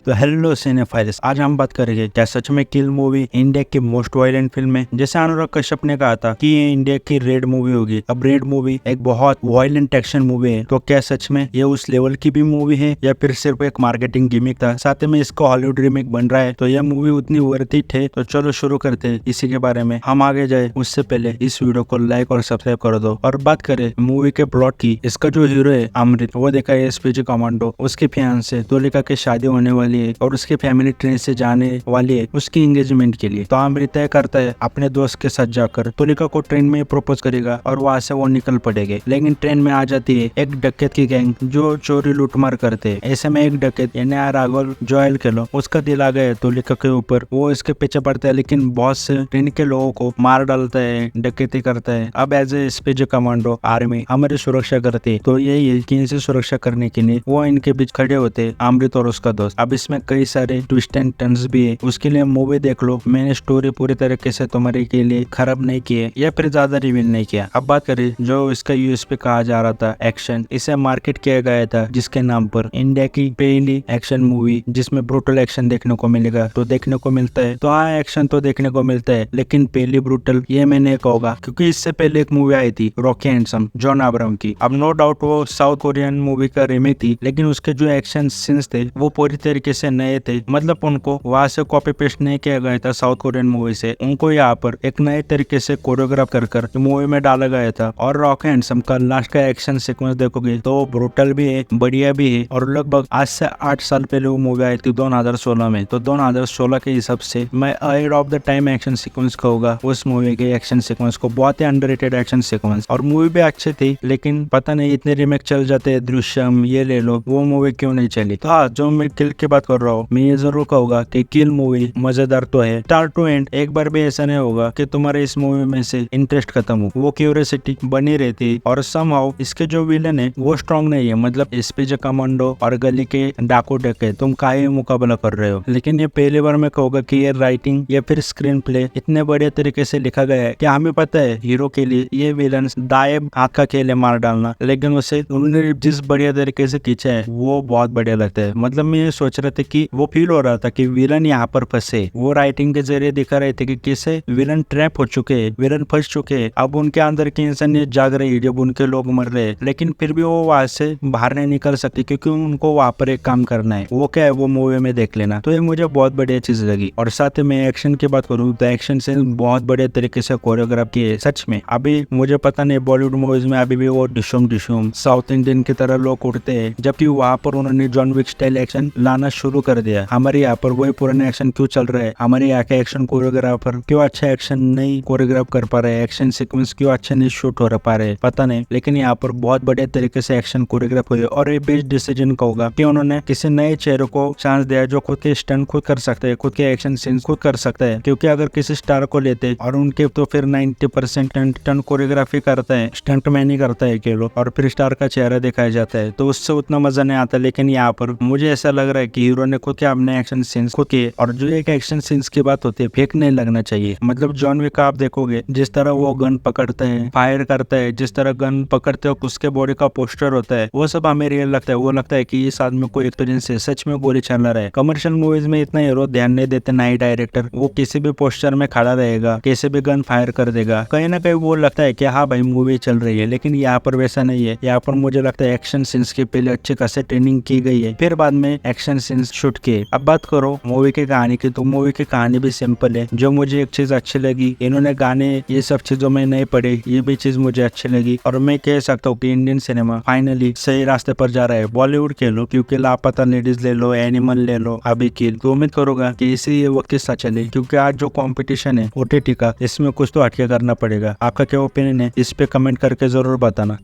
तो hello cinephiles, आज हम बात करेंगे क्या सच में किल मूवी इंडिया की मोस्ट वायलेंट फिल्म है। जैसे अनुराग कश्यप ने कहा था कि ये इंडिया की रेड मूवी होगी। अब रेड मूवी एक बहुत वायलेंट एक्शन मूवी है, तो क्या सच में ये उस लेवल की भी मूवी है या फिर सिर्फ एक मार्केटिंग गिमिक था। साथ में इसको हॉलीवुड रीमेक बन रहा है, तो यह मूवी उतनी वर्थ इट है। तो चलो शुरू करते हैं। इसी के बारे में हम आगे जाए उससे पहले इस वीडियो को लाइक और सब्सक्राइब कर दो। और बात करें मूवी के प्लॉट की, इसका जो हीरो है अमृत, वो देखा है एसपीजी कमांडो। उसकी फियांसे तुलिका की शादी होने वाली है और उसकी फैमिली ट्रेन से जाने वाली है उसकी एंगेजमेंट के लिए। तो अमृत तय करता है अपने दोस्त के साथ जाकर तुलिका को ट्रेन में प्रपोज करेगा और वहाँ से वो निकल पड़ेगा। लेकिन ट्रेन में आ जाती है एक डकैत की गैंग जो चोरी लूटमार करते हैं। ऐसे में एक डकैत यानी राघव जोयल खेलो, उसका दिल आ गया तुलिका के ऊपर। वो इसके पीछे पड़ता है, लेकिन बहुत से ट्रेन के लोगों को मार डालता है, डकैती करता है। अब as a SPG commando army हमारी सुरक्षा करती है। तो ये यकीन से सुरक्षा करने के लिए वो इनके बीच खड़े होते हैं, अमृत और उसका दोस्त। अब इसमें कई सारे ट्विस्ट एंड टर्न्स भी है, उसके लिए मूवी देख लो। मैंने स्टोरी पूरी तरीके से तुम्हारे के लिए खराब नहीं की है या फिर ज्यादा रिवील नहीं किया। अब बात करें जो इसका यूएसपी कहा जा रहा था एक्शन, इसे मार्केट किया गया था जिसके नाम पर इंडिया की पहली एक्शन मूवी जिसमें ब्रूटल एक्शन देखने को मिलेगा। तो देखने को मिलता है, तो हाँ एक्शन तो देखने को मिलता है, लेकिन पहली ब्रूटल ये मैं नहीं कहूंगा, क्योंकि इससे पहले एक मूवी आई थी रॉकी हैंडसम जॉन अब्राहम की। अब नो डाउट वो साउथ कोरियन मूवी का रीमेक थी, लेकिन उसके जो एक्शन सीन्स थे वो पूरी तरीके से नए थे। मतलब उनको वहां से कॉपी पेस्ट नहीं किया गया था साउथ कोरियन मूवी से, उनको यहाँ पर एक नए तरीके से कोरियोग्राफ कर मूवी में डाला गया था। और रॉकी हैंडसम का लास्ट का एक्शन सीक्वेंस देखोगे तो ब्रूटल भी है, बढ़िया भी है। और लगभग आज से 8 साल पहले वो मूवी आई थी 2016 में। तो 2016 के हिसाब से मैं ahead of the time action sequence कहूंगा उस मूवी के एक्शन सीक्वेंस को। बहुत ही अंडररेटेड एक्शन सीक्वेंस, और मूवी भी अच्छी थी, लेकिन पता नहीं इतने रीमेक चल जाते हैं। दृश्यम ये ले लो, वो मूवी क्यों नहीं चली। तो हाँ, जो मैं किल की बात कर रहा हूँ, मैं ये जरूर कहूंगा कि किल मूवी मजेदार तो है स्टार्ट टू एंड। एक बार भी ऐसा नहीं होगा कि तुम्हारे इस मूवी में से इंटरेस्ट खत्म हो, वो क्यूरियोसिटी बनी रहती है। और समहाउ इसके जो विलन है वो स्ट्रॉन्ग नहीं है। मतलब एसपीजी कमांडो और गली के डाकू डके तुम काहे मुकाबला कर रहे हो। लेकिन ये पहली बार मैं कहूंगा कि ये राइटिंग या फिर स्क्रीन प्ले इतने बढ़िया तरीके से लिखा गया है कि हमें पता है हीरो के लिए ये विलन दाएं हाथ का खेल है मार डालना, लेकिन उसे उन्होंने जिस बढ़िया तरीके से खींचा है वो बहुत बढ़िया लगता है। मतलब मैं ये सोच रहे थे कि वो फील हो रहा था कि विलन यहाँ पर फंसे। वो राइटिंग के जरिए दिखा रहे थे कि कैसे विलन ट्रैप हो चुके हैं, विलन फंस चुके हैं। अब उनके अंदर की इंसानियत जाग रही है जब उनके लोग मर रहे हैं, लेकिन फिर भी वो वहां से बाहर नहीं निकल सकते क्योंकि उनको वहां पर एक काम करना है। वो क्या है वो मूवी में देख लेना। तो ये मुझे बहुत बढ़िया चीज लगी। और साथ ही मैं एक्शन की बात करूँ तो एक्शन से बहुत बढ़िया तरीके से कोरियोग्राफ किए सच में। अभी मुझे पता नहीं बॉलीवुड मूवीज में अभी भी वो डिशुम डिशुम साउथ इंडियन की तरह लोग उड़ते हैं, जबकि वहां पर उन्होंने जॉन विक स्टाइल एक्शन लाना शुरू कर दिया। हमारे यहाँ पर वही पुराने एक्शन क्यों चल रहा है। हमारे यहाँ के एक्शन कोरियोग्राफर क्यों अच्छा एक्शन नहीं कोरियोग्राफ कर पा रहे, एक्शन सीक्वेंस क्यों अच्छे नहीं शूट हो पा रहे, पता नहीं। लेकिन यहाँ पर बहुत बढ़िया तरीके से एक्शन कोरियोग्राफ हुए। और ये बेस्ट डिसीजन कहूंगा कि उन्होंने किसी नए चेहरे को चांस दिया जो खुद के स्टंट खुद कर सकते हैं, खुद के एक्शन सीन खुद कर सकते हैं। क्योंकि अगर किसी स्टार को लेते और उनके तो फिर 90% स्टंट कोरियोग्राफी करता है, स्टंट मैन ही करता है केवल, और फिर स्टार का चेहरा दिखाया जाता है, तो उससे उतना मजा नहीं आता। लेकिन यहाँ पर मुझे ऐसा लग रहा है कि हीरो ने खुद के अपने एक्शन सीन्स खुद किए। और जो एक एक्शन सीन्स की बात होती है फेक नहीं लगना चाहिए। मतलब जॉन विक आप देखोगे जिस तरह वो गन पकड़ता है, फायर करता है, जिस तरह गन पकड़ते हो उसके बॉडी का पोस्टर होता है, वो सब हमें रियल लगता है। वो लगता है कि इस आदमी को एक्सपीरियंस है, सच में गोली चला रहा है। कमर्शियल मूवीज में इतना हीरो ध्यान नहीं देते, ना ही डायरेक्टर। वो किसी भी पोस्टर में खड़ा रहेगा, कैसे भी गन फायर कर देगा, कहीं ना कहीं वो लगता है कि हाँ भाई मूवी चल रही है। लेकिन यहाँ पर वैसा नहीं है। यहाँ पर मुझे लगता है एक्शन सीन्स के पहले अच्छे खासे ट्रेनिंग की गई है, फिर बाद में एक्शन सीन्स शूट किए। अब बात करो मूवी की कहानी की, तो मूवी की कहानी भी सिंपल है। जो मुझे एक चीज अच्छी लगी, इन्होंने गाने ये सब चीजों में नहीं पढ़े, ये भी चीज मुझे अच्छी लगी। और मैं कह सकता हूँ कि इंडियन सिनेमा फाइनली सही रास्ते पर जा रहा है। बॉलीवुड के लो, क्योंकि लापता लेडीज ले लो, एनिमल ले लो, अभी किल, तो उम्मीद करूंगा कि इसी ये वक्त किस्सा चले। क्योंकि आज जो कंपटीशन है ओटीटी का, इसमें कुछ तो हटके करना पड़ेगा। आपका क्या ओपिनियन है इस पे कमेंट करके जरूर बताना।